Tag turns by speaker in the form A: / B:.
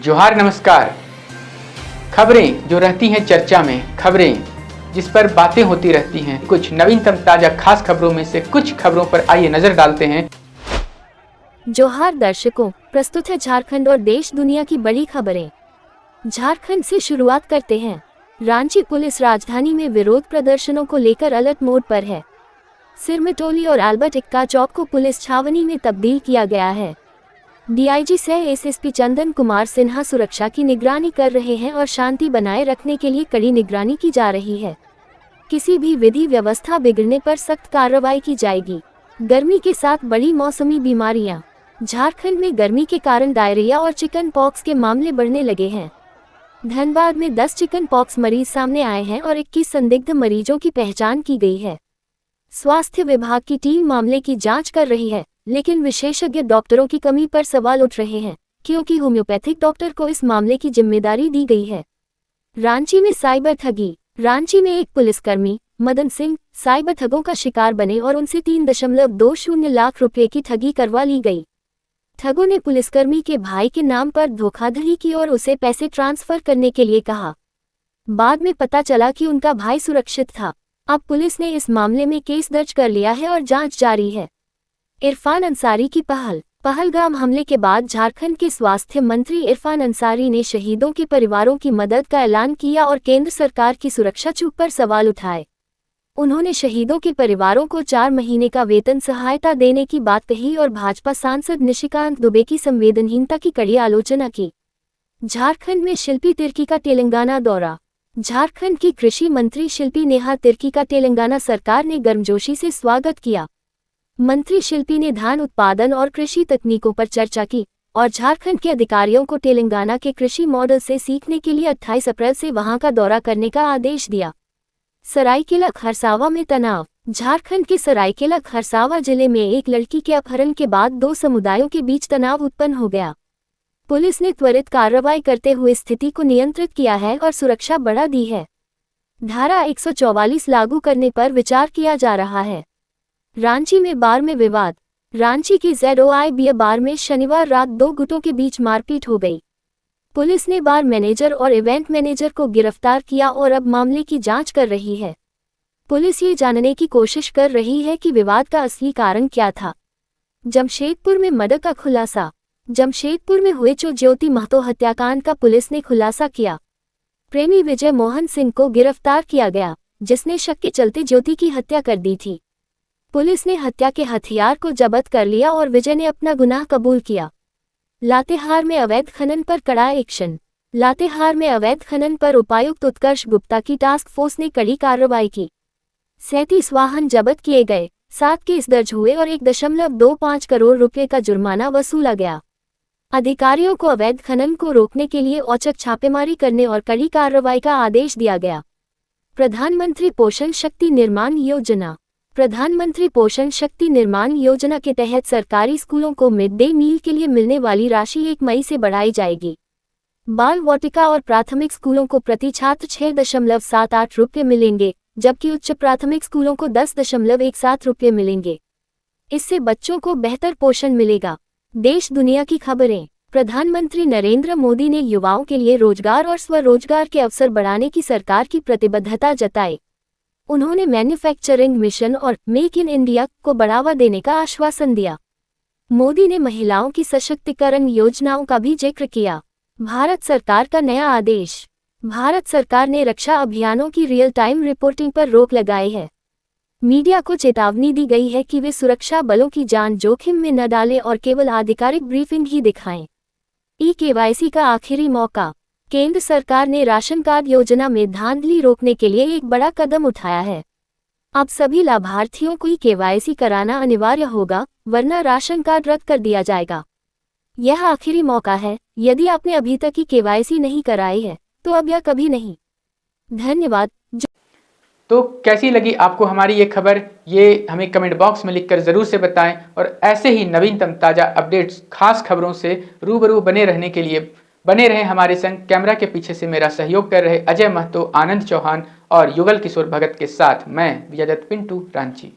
A: जोहार नमस्कार। खबरें जो रहती हैं चर्चा में, खबरें जिस पर बातें होती रहती हैं, कुछ नवीनतम ताजा खास खबरों में से कुछ खबरों पर आइए नजर डालते हैं।
B: जोहार दर्शकों, प्रस्तुत है झारखंड और देश दुनिया की बड़ी खबरें। झारखंड से शुरुआत करते हैं। रांची पुलिस राजधानी में विरोध प्रदर्शनों को लेकर अलर्ट मोड पर है। सिरमटोली और अल्बर्ट एक्का चौक को पुलिस छावनी में तब्दील किया गया है। डीआईजी सह एसएसपी चंदन कुमार सिन्हा सुरक्षा की निगरानी कर रहे हैं और शांति बनाए रखने के लिए कड़ी निगरानी की जा रही है। किसी भी विधि व्यवस्था बिगड़ने पर सख्त कार्रवाई की जाएगी। गर्मी के साथ बड़ी मौसमी बीमारियां। झारखंड में गर्मी के कारण डायरिया और चिकन पॉक्स के मामले बढ़ने लगे हैं। धनबाद में 10 चिकन पॉक्स मरीज सामने आए हैं और 21 संदिग्ध मरीजों की पहचान की गई है। स्वास्थ्य विभाग की टीम मामले की जांच कर रही है, लेकिन विशेषज्ञ डॉक्टरों की कमी पर सवाल उठ रहे हैं, क्योंकि होम्योपैथिक डॉक्टर को इस मामले की जिम्मेदारी दी गई है। रांची में साइबर ठगी। रांची में एक पुलिसकर्मी मदन सिंह साइबर ठगों का शिकार बने और उनसे 3.20 लाख रुपए की ठगी करवा ली गई। ठगों ने पुलिसकर्मी के भाई के नाम पर धोखाधड़ी की और उसे पैसे ट्रांसफर करने के लिए कहा। बाद में पता चला कि उनका भाई सुरक्षित था। अब पुलिस ने इस मामले में केस दर्ज कर लिया है और जांच जारी है। इरफान अंसारी की पहलगाम हमले के बाद झारखंड के स्वास्थ्य मंत्री इरफान अंसारी ने शहीदों के परिवारों की मदद का ऐलान किया और केंद्र सरकार की सुरक्षा चूक पर सवाल उठाए। उन्होंने शहीदों के परिवारों को 4 महीने का वेतन सहायता देने की बात कही और भाजपा सांसद निशिकांत दुबे की संवेदनहीनता की कड़ी आलोचना की। झारखंड में शिल्पी तिर्की का तेलंगाना दौरा। झारखंड की कृषि मंत्री शिल्पी नेहा तिर्की का तेलंगाना सरकार ने गर्मजोशी से स्वागत किया। मंत्री शिल्पी ने धान उत्पादन और कृषि तकनीकों पर चर्चा की और झारखंड के अधिकारियों को तेलंगाना के कृषि मॉडल से सीखने के लिए 28 अप्रैल से वहां का दौरा करने का आदेश दिया। सरायकेला खरसावा में तनाव। झारखंड के सरायकेला खरसावा जिले में एक लड़की के अपहरण के बाद 2 समुदायों के बीच तनाव उत्पन्न हो गया। पुलिस ने त्वरित कार्रवाई करते हुए स्थिति को नियंत्रित किया है और सुरक्षा बढ़ा दी है। धारा 144 लागू करने पर विचार किया जा रहा है। रांची में बार में विवाद। रांची के ZOI बियर बार में शनिवार रात 2 गुटों के बीच मारपीट हो गई। पुलिस ने बार मैनेजर और इवेंट मैनेजर को गिरफ्तार किया और अब मामले की जांच कर रही है। पुलिस ये जानने की कोशिश कर रही है कि विवाद का असली कारण क्या था। जमशेदपुर में मर्डर का खुलासा। जमशेदपुर में हुए ज्योति महतो हत्याकांड का पुलिस ने खुलासा किया। प्रेमी विजय मोहन सिंह को गिरफ्तार किया गया, जिसने शक के चलते ज्योति की हत्या कर दी थी। पुलिस ने हत्या के हथियार को जब्त कर लिया और विजय ने अपना गुनाह कबूल किया। लातेहार में अवैध खनन पर कड़ा एक्शन। लातेहार में अवैध खनन पर उपायुक्त उत्कर्ष गुप्ता की टास्क फोर्स ने कड़ी कार्रवाई की। 37 वाहन जब्त किए गए, 7 केस दर्ज हुए और 1.25 करोड़ रुपए का जुर्माना वसूला गया। अधिकारियों को अवैध खनन को रोकने के लिए औचक छापेमारी करने और कड़ी कार्रवाई का आदेश दिया गया। प्रधानमंत्री पोषण शक्ति निर्माण योजना। प्रधानमंत्री पोषण शक्ति निर्माण योजना के तहत सरकारी स्कूलों को मिड डे मील के लिए मिलने वाली राशि 1 मई से बढ़ाई जाएगी। बाल वाटिका और प्राथमिक स्कूलों को प्रति छात्र 6.78 रुपये मिलेंगे, जबकि उच्च प्राथमिक स्कूलों को 10.17 रुपये मिलेंगे। इससे बच्चों को बेहतर पोषण मिलेगा। देश दुनिया की खबरें। प्रधानमंत्री नरेंद्र मोदी ने युवाओं के लिए रोजगार और स्वरोजगार के अवसर बढ़ाने की सरकार की प्रतिबद्धता जताई। उन्होंने मैन्युफैक्चरिंग मिशन और मेक इन इंडिया को बढ़ावा देने का आश्वासन दिया। मोदी ने महिलाओं की सशक्तिकरण योजनाओं का भी जिक्र किया। भारत सरकार का नया आदेश। भारत सरकार ने रक्षा अभियानों की रियल टाइम रिपोर्टिंग पर रोक लगाई है। मीडिया को चेतावनी दी गई है कि वे सुरक्षा बलों की जान जोखिम में न डालें और केवल आधिकारिक ब्रीफिंग ही दिखाएं। ई-KYC का आखिरी मौका। केंद्र सरकार ने राशन कार्ड योजना में धांधली रोकने के लिए एक बड़ा कदम उठाया है। अब सभी लाभार्थियों को ई-KYC कराना अनिवार्य होगा, वरना राशन कार्ड रद्द कर दिया जाएगा। यह आखिरी मौका है। यदि आपने अभी तक ई-KYC नहीं कराई है, तो अब या कभी नहीं। धन्यवाद।
A: तो कैसी लगी आपको हमारी ये खबर, ये हमें कमेंट बॉक्स में लिखकर जरूर से बताएं और ऐसे ही नवीनतम ताजा अपडेट्स, खास खबरों से रूबरू बने रहने के लिए बने रहे हमारे संग। कैमरा के पीछे से मेरा सहयोग कर रहे अजय महतो, आनंद चौहान और युगल किशोर भगत के साथ मैं विजयदत्त पिंटू, रांची।